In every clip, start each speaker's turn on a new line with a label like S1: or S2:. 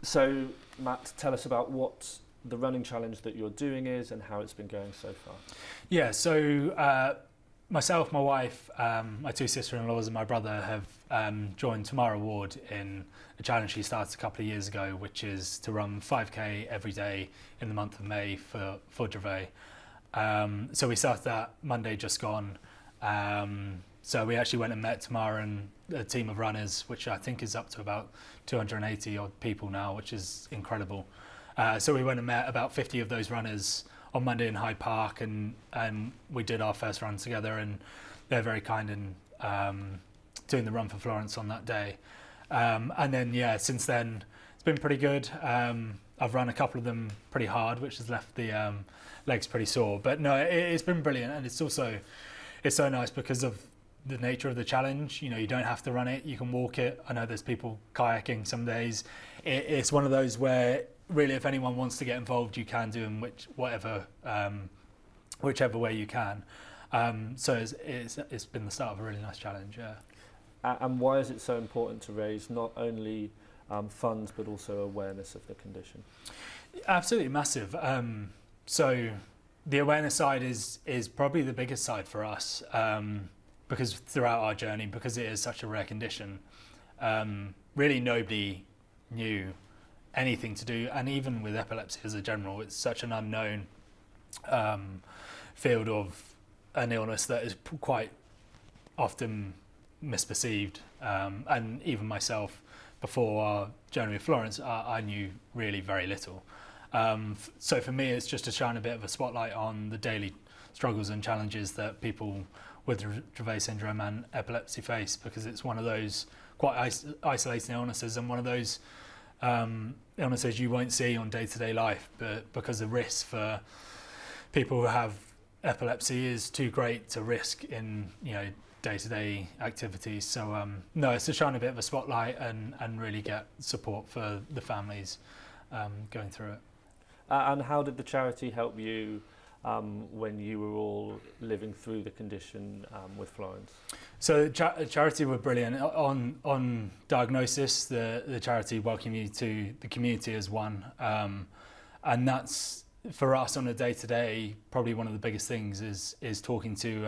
S1: So, Matt, tell us about what the running challenge that you're doing is and how it's been going so far.
S2: Yeah, so myself, my wife, my two sister-in-laws and my brother have joined Tamara Ward in a challenge she started a couple of years ago, which is to run 5k every day in the month of May for Dravet. So we started that Monday just gone. So we actually went and met Tamara and a team of runners, which I think is up to about 280 odd people now, which is incredible. So we went and met about 50 of those runners on Monday in Hyde Park, and we did our first run together, and they're very kind in doing the run for Florence on that day. And then, yeah, since then, it's been pretty good. I've run a couple of them pretty hard, which has left the legs pretty sore. But no, it's been brilliant, and it's so nice because of the nature of the challenge. You know, you don't have to run it, you can walk it. I know there's people kayaking some days. It's one of those where really if anyone wants to get involved, you can do them whichever way you can. So it's been the start of a really nice challenge, yeah.
S1: And why is it so important to raise not only funds but also awareness of the condition?
S2: Absolutely massive. So the awareness side is probably the biggest side for us, because throughout our journey, because it is such a rare condition, really nobody knew anything to do, and even with epilepsy as a general, it's such an unknown field of an illness that is quite often misperceived, and even myself, before our journey with Florence, I knew really very little. So for me, it's just to shine a bit of a spotlight on the daily struggles and challenges that people with Dravet syndrome and epilepsy face, because it's one of those quite isolating illnesses, and one of those illnesses you won't see on day-to-day life, but because the risk for people who have epilepsy is too great to risk in, you know, day-to-day activities. So no, it's to shine a bit of a spotlight and really get support for the families going through it.
S1: And how did the charity help you when you were all living through the condition with Florence? So
S2: charity were brilliant. On diagnosis, the charity welcome you to the community as one, and that's for us on a day-to-day probably one of the biggest things is talking to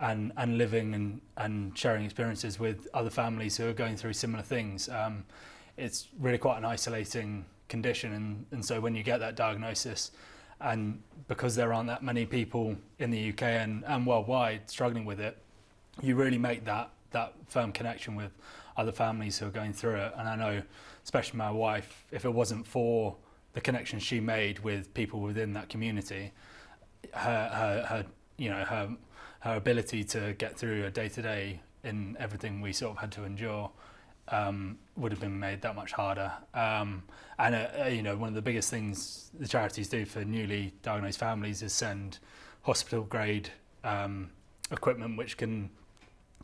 S2: and living and sharing experiences with other families who are going through similar things. It's really quite an isolating condition, and so when you get that diagnosis, and because there aren't that many people in the UK and worldwide struggling with it, you really make that firm connection with other families who are going through it. And I know, especially my wife, if it wasn't for the connection she made with people within that community, her ability to get through a day-to-day in everything we sort of had to endure would have been made that much harder. You know, one of the biggest things the charities do for newly diagnosed families is send hospital-grade equipment which can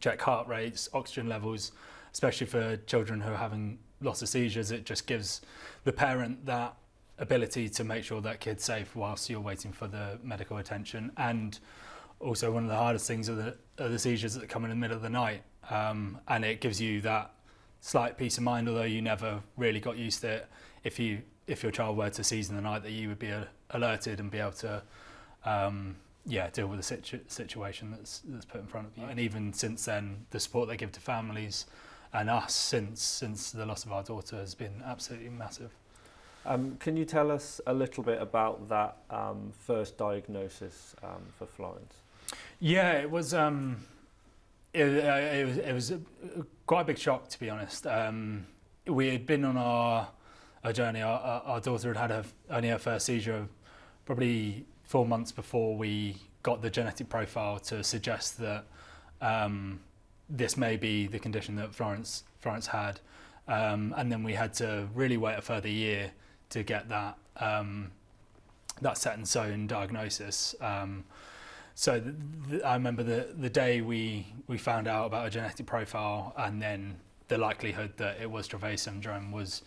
S2: check heart rates, oxygen levels, especially for children who are having lots of seizures. It just gives the parent that ability to make sure that kid's safe whilst you're waiting for the medical attention. And also one of the hardest things are the seizures that come in the middle of the night, and it gives you that slight peace of mind, although you never really got used to it. If your child were to seize in the night, that you would be alerted and be able to deal with the situation that's put in front of you. And even since then, the support they give to families and us since the loss of our daughter has been absolutely massive.
S1: Can you tell us a little bit about that first diagnosis for Florence?
S2: Yeah, it was quite a big shock, to be honest. We had been on our journey. Our daughter had only her first seizure probably 4 months before we got the genetic profile to suggest that this may be the condition that Florence had, and then we had to really wait a further year to get that set in stone diagnosis. So I remember the day we found out about a genetic profile, and then the likelihood that it was Dravet syndrome was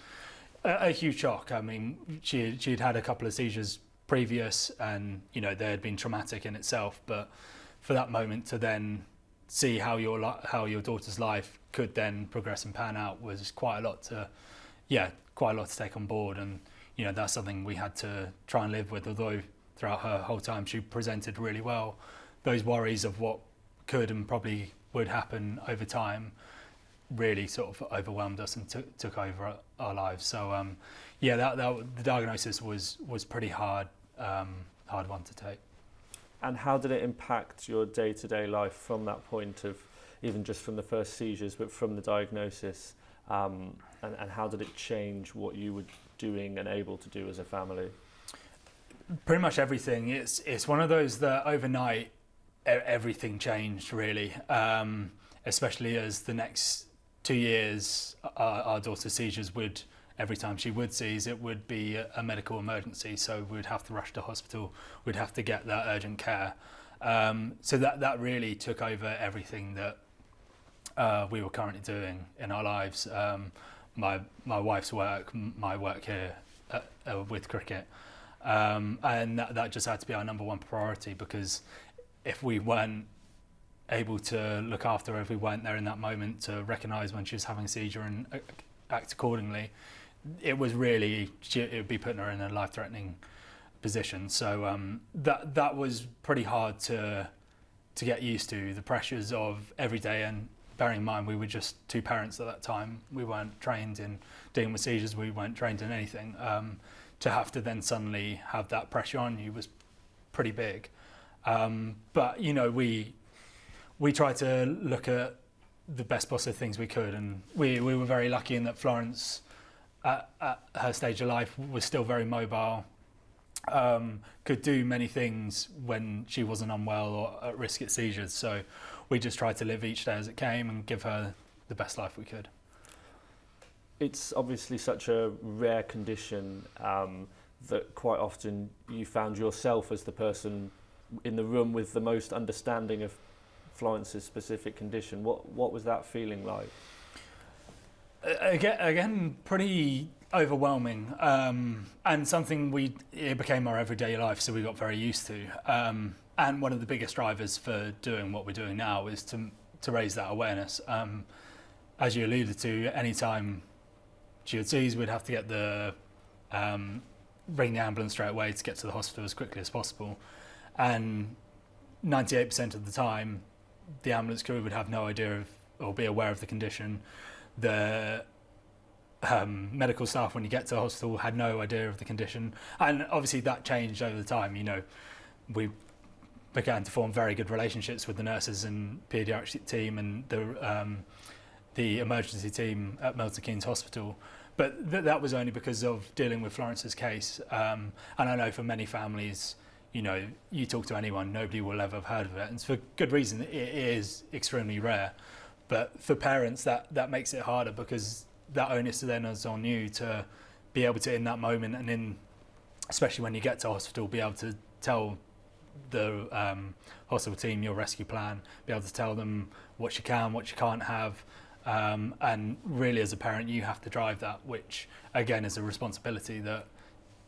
S2: a huge shock. I mean, she'd had a couple of seizures previous, and you know they had been traumatic in itself. But for that moment to then see how your daughter's life could then progress and pan out was quite a lot to yeah, quite a lot to take on board, and that's something we had to try and live with. Although throughout her whole time she presented really well, those worries of what could and probably would happen over time really sort of overwhelmed us and took over our lives. So the diagnosis was pretty hard one to take.
S1: And how did it impact your day-to-day life from that point of, even just from the first seizures, but from the diagnosis, and how did it change what you were doing and able to do as a family?
S2: Pretty much everything. It's one of those that overnight everything changed really, especially as the next 2 years our daughter's seizures would, every time she would seize, it would be a medical emergency, so we'd have to rush to hospital, we'd have to get that urgent care. So that really took over everything that we were currently doing in our lives. My wife's work, my work here with cricket, and that just had to be our number one priority, because if we weren't able to look after her, if we weren't there in that moment to recognise when she was having a seizure and act accordingly, it was really, it would be putting her in a life-threatening position. So that was pretty hard to get used to, the pressures of every day. And bearing in mind we were just two parents at that time, we weren't trained in dealing with seizures, we weren't trained in anything. To have to then suddenly have that pressure on you was pretty big. But we tried to look at the best possible things we could, and we were very lucky in that Florence, at her stage of life, was still very mobile, could do many things when she wasn't unwell or at risk at seizures. So we just tried to live each day as it came and give her the best life we could.
S1: It's obviously such a rare condition that quite often you found yourself as the person in the room with the most understanding of Florence's specific condition. What was that feeling like?
S2: Again, pretty overwhelming, and something it became our everyday life, so we got very used to. And one of the biggest drivers for doing what we're doing now is to raise that awareness. As you alluded to, anytime she would seize, we'd have to get ring the ambulance straight away to get to the hospital as quickly as possible. And 98% of the time, the ambulance crew would have no idea of or be aware of the condition. The medical staff, when you get to the hospital, had no idea of the condition. And obviously that changed over the time. We began to form very good relationships with the nurses and paediatric team and the emergency team at Milton Keynes Hospital. But that was only because of dealing with Florence's case. And I know for many families, you talk to anyone, nobody will ever have heard of it. And for good reason, it is extremely rare. But for parents, that makes it harder, because that onus then is on you to be able to, in that moment, and especially when you get to hospital, be able to tell the hospital team your rescue plan, be able to tell them what you can, what you can't have. And really, as a parent, you have to drive that, which again is a responsibility that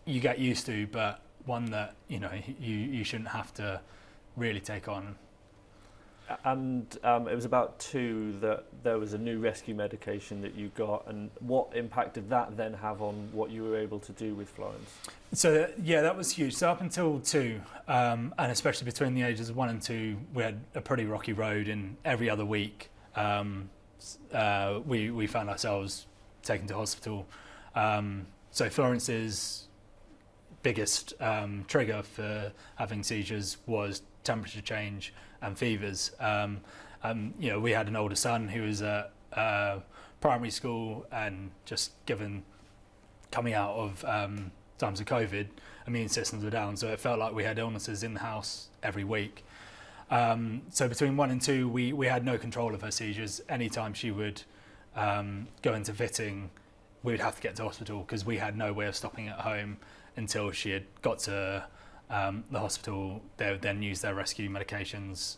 S2: you get used to, but one that you shouldn't have to really take on.
S1: And it was about 2 that there was a new rescue medication that you got, and what impact did that then have on what you were able to do with Florence?
S2: So that was huge. So up until 2, and especially between the ages of 1 and 2, we had a pretty rocky road, and every other week we found ourselves taken to hospital. So Florence's biggest trigger for having seizures was temperature change and fevers. We had an older son who was at primary school, and just coming out of times of COVID, immune systems were down, so it felt like we had illnesses in the house every week. So between 1 and 2, we had no control of her seizures. Anytime she would go into fitting, we would have to get to hospital, because we had no way of stopping at home until she had got to the hospital. They would then use their rescue medications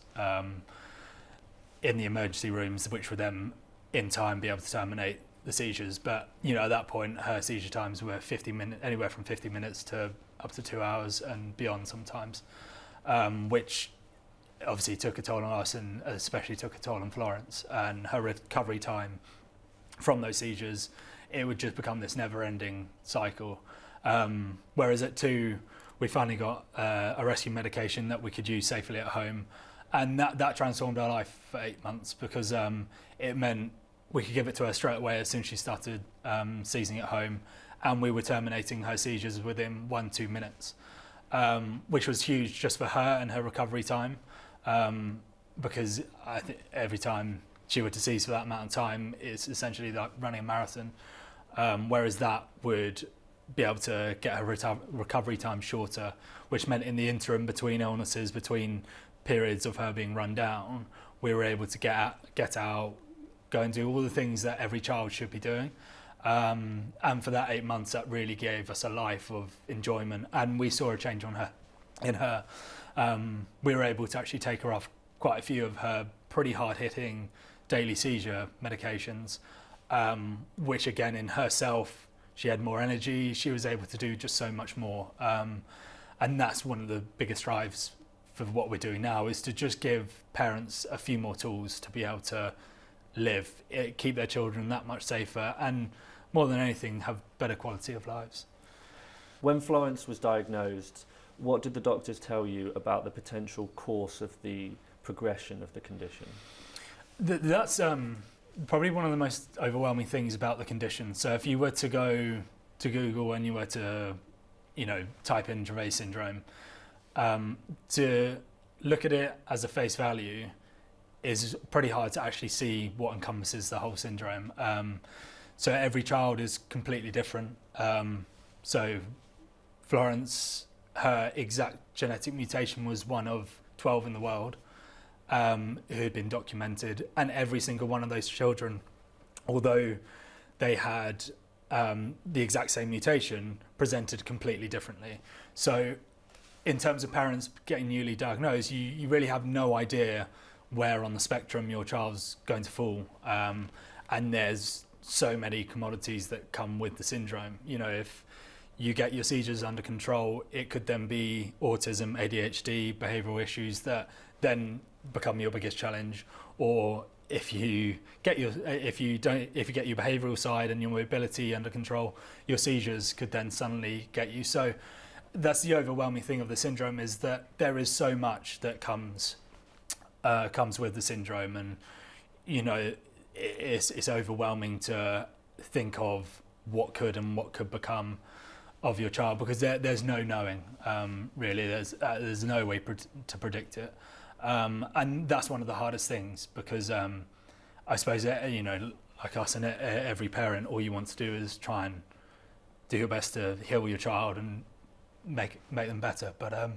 S2: in the emergency rooms, which would then in time be able to terminate the seizures. But at that point, her seizure times were anywhere from 50 minutes to up to 2 hours and beyond sometimes, which obviously took a toll on us, and especially took a toll on Florence. And her recovery time from those seizures it would just become this never-ending cycle. Whereas at 2, we finally got a rescue medication that we could use safely at home, and that transformed our life for 8 months, because it meant we could give it to her straight away as soon as she started seizing at home, and we were terminating her seizures within 1-2 minutes, which was huge just for her and her recovery time, because I think every time she were to seize for that amount of time, it's essentially like running a marathon, whereas that would be able to get her recovery time shorter, which meant in the interim between illnesses, between periods of her being run down, we were able to get out, go and do all the things that every child should be doing. And for that 8 months, that really gave us a life of enjoyment, and we saw a change in her. We were able to actually take her off quite a few of her pretty hard-hitting daily seizure medications, which again in herself, she had more energy, she was able to do just so much more. And that's one of the biggest drives for what we're doing now, is to just give parents a few more tools to be able to live, keep their children that much safer, and more than anything, have better quality of lives.
S1: When Florence was diagnosed, what did the doctors tell you about the potential course of the progression of the condition?
S2: That's probably one of the most overwhelming things about the condition. So if you were to go to Google and you were to, type in Dravet Syndrome, to look at it as a face value is pretty hard to actually see what encompasses the whole syndrome. So every child is completely different. So Florence, her exact genetic mutation was one of 12 in the world who had been documented, and every single one of those children, although they had the exact same mutation, presented completely differently. So in terms of parents getting newly diagnosed, you really have no idea where on the spectrum your child's going to fall, and there's so many commodities that come with the syndrome. If you get your seizures under control, it could then be autism, ADHD, behavioural issues that then become your biggest challenge. Or if you get your behavioural side and your mobility under control, your seizures could then suddenly get you. So that's the overwhelming thing of the syndrome, is that there is so much that comes with the syndrome, and it's overwhelming to think of what could become of your child, because there's no knowing, really. There's no way to predict it, and that's one of the hardest things, because I suppose like us and every parent, all you want to do is try and do your best to heal your child and make them better, but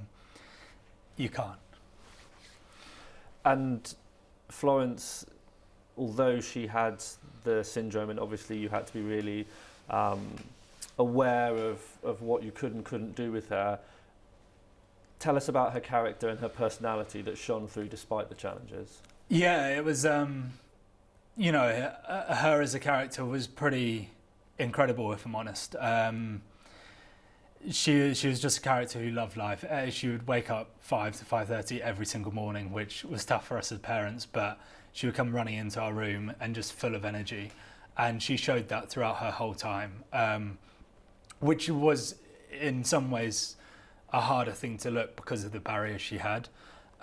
S2: you can't.
S1: And Florence, although she had the syndrome, and obviously you had to be really aware of what you could and couldn't do with her, tell us about her character and her personality that shone through despite the challenges.
S2: Yeah, it was, her as a character was pretty incredible, if I'm honest. She was just a character who loved life. She would wake up 5 to 5:30 every single morning, which was tough for us as parents, but she would come running into our room and just full of energy. And she showed that throughout her whole time, which was in some ways a harder thing to look because of the barriers she had.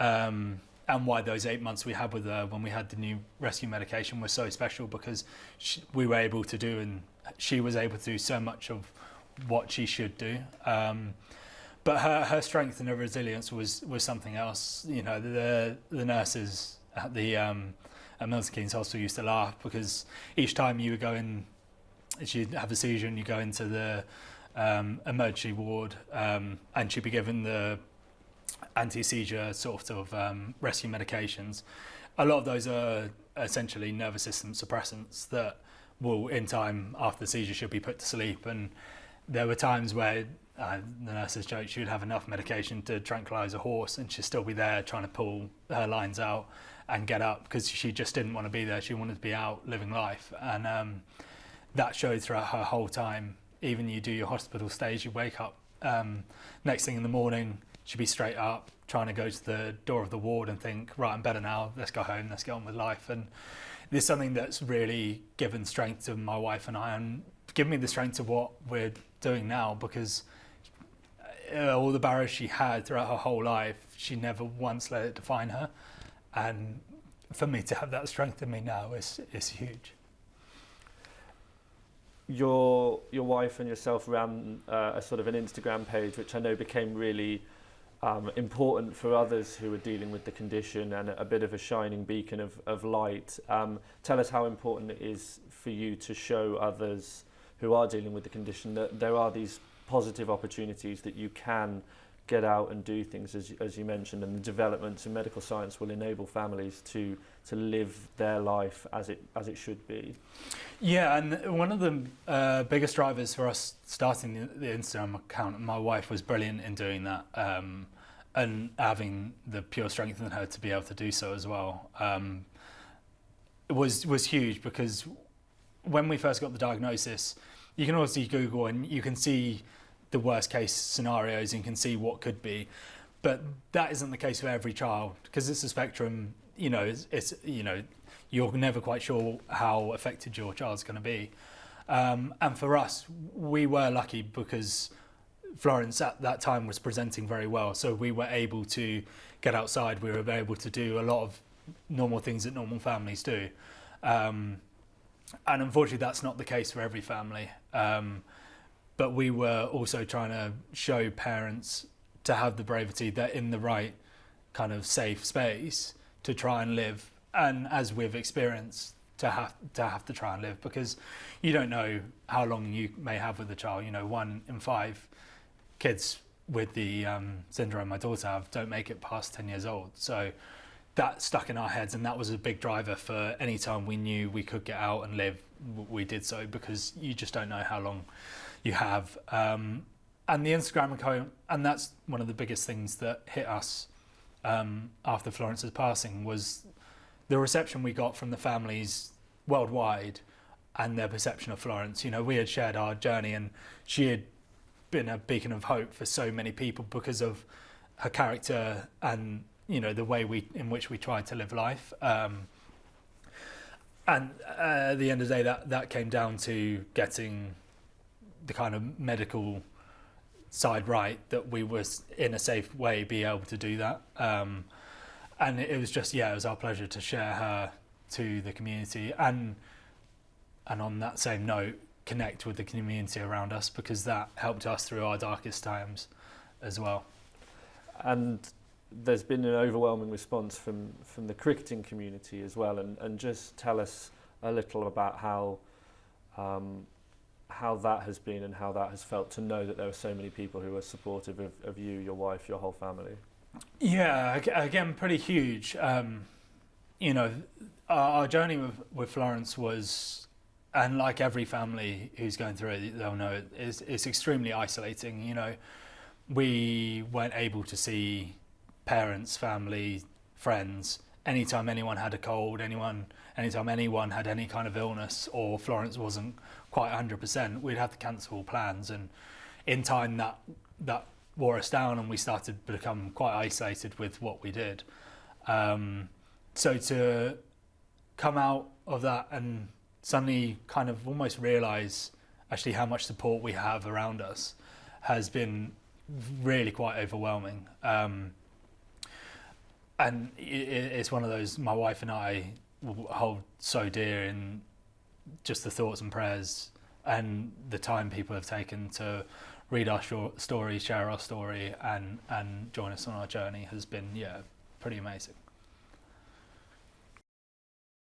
S2: And why those 8 months we had with her when we had the new rescue medication was so special, because we were able to do, and she was able to do so much of what she should do. But her strength and her resilience was something else. The nurses at Milton Keynes Hospital used to laugh, because each time you would go in, she'd have a seizure and you go into the emergency ward, and she'd be given the anti-seizure sort of rescue medications. A lot of those are essentially nervous system suppressants that will, in time after the seizure, should be put to sleep. And there were times where the nurses joked she would have enough medication to tranquilise a horse, and she'd still be there trying to pull her lines out and get up, because she just didn't want to be there. She wanted to be out living life, and that showed throughout her whole time. Even you do your hospital stays, you wake up next thing in the morning, she'd be straight up trying to go to the door of the ward and think, right, I'm better now, let's go home, let's get on with life. And there's something that's really given strength to my wife and I, and given me the strength of what we're doing now, because all the barriers she had throughout her whole life, she never once let it define her. And for me to have that strength in me now is huge.
S1: Your wife and yourself ran a sort of an Instagram page, which I know became really important for others who are dealing with the condition, and a bit of a shining beacon of light. Tell us how important it is for you to show others who are dealing with the condition that there are these positive opportunities, that you can get out and do things, as you mentioned, and the developments in medical science will enable families to live their life as it should be.
S2: Yeah, and one of the biggest drivers for us starting the Instagram account, and my wife was brilliant in doing that, and having the pure strength in her to be able to do so as well, was huge, because when we first got the diagnosis, you can obviously Google and you can see the worst case scenarios and you can see what could be, but that isn't the case for every child, because it's a spectrum. It's you're never quite sure how affected your child's going to be, and for us, we were lucky because Florence at that time was presenting very well, so we were able to get outside. We were able to do a lot of normal things that normal families do, and unfortunately that's not the case for every family. But we were also trying to show parents to have the bravery, that in the right kind of safe space to try and live, and as we've experienced, to have to try and live, because you don't know how long you may have with a child. 1 in 5 kids with the syndrome my daughter have don't make it past 10 years old. So that stuck in our heads, and that was a big driver for any time we knew we could get out and live, we did so, because you just don't know how long you have. And the Instagram account, and that's one of the biggest things that hit us after Florence's passing, was the reception we got from the families worldwide and their perception of Florence. We had shared our journey, and she had been a beacon of hope for so many people because of her character and the way in which we tried to live life. And at the end of the day, that came down to getting the kind of medical side right, that we was in a safe way be able to do that. And it was just, it was our pleasure to share her to the community, and on that same note, connect with the community around us, because that helped us through our darkest times as well.
S1: And there's been an overwhelming response from the cricketing community as well, and just tell us a little about how that has been and how that has felt, to know that there are so many people who are supportive of you, your wife, your whole family.
S2: Yeah, again, pretty huge. Our journey with Florence was, and like every family who's going through it, they'll know it's extremely isolating. We weren't able to see parents, family, friends anytime anyone had a cold, anytime anyone had any kind of illness, or Florence wasn't quite 100%, we'd have to cancel plans, and in time that wore us down, and we started to become quite isolated with what we did. So to come out of that and suddenly kind of almost realise actually how much support we have around us has been really quite overwhelming. And it's one of those my wife and I hold so dear, in just the thoughts and prayers and the time people have taken to read our story, share our story, and join us on our journey has been pretty amazing.